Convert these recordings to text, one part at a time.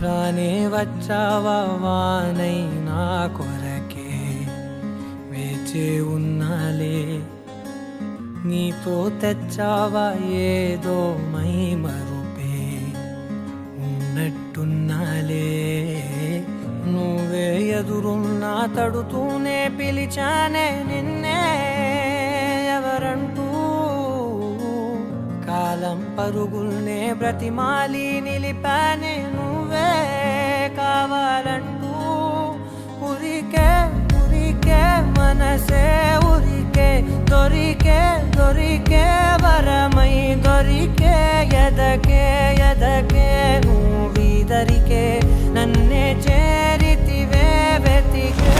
రానే వచ్చావా వానై నా కొరకే వేచి ఉన్నాలే నీతో తెచ్చావా ఏదో మై మరుపే ఉన్నట్టున్నాలే నువ్వే ఎదురున్నా తడుతూనే పిలిచానే నిన్నే ఎవరంటూ కాలం పరుగుల్నే బ్రతిమాలి నిలిపానే నువ్వే కావాలంటూ ఉరికే ఉరికే మనసే ఉరికే దొరికే దొరికే వరమై దొరికే ఎదకే ఎదకే నువ్విదరికే నన్నే చేరితివే వెతికే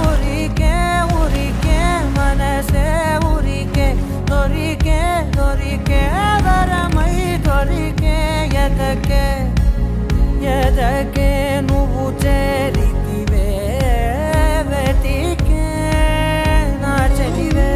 ఉరికే ఉరికే మనసే ఉరికే దొరికే దొరికే వరమై దొరికే ఎదకే ఎదకే నువ్వు చేరితివే వెతికే నా చెలివే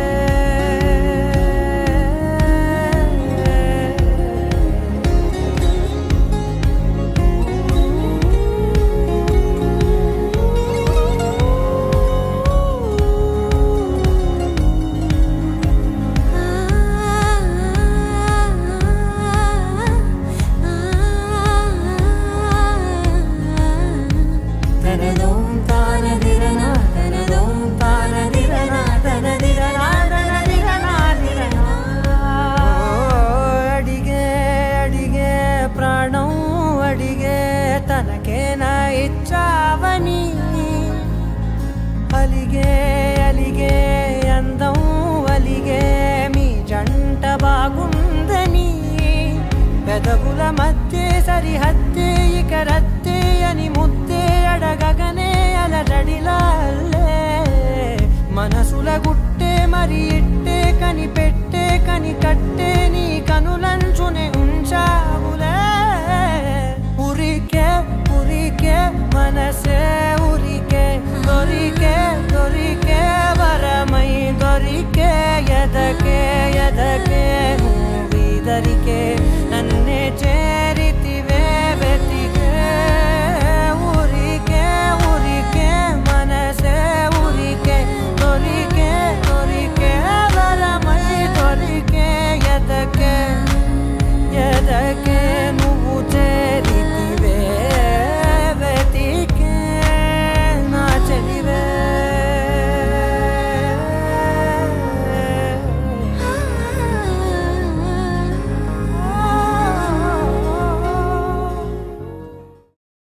తనకేనా ఇచ్చావని అలిగే అలిగే అందం అలిగే మీ జంట బాగుందని పెదవుల మధ్య సరిహద్దే ఇక రద్దే అని ముద్దే అడగగనే అలజడిలా మనసుల గుట్టే మరి ఇట్టే కనిపె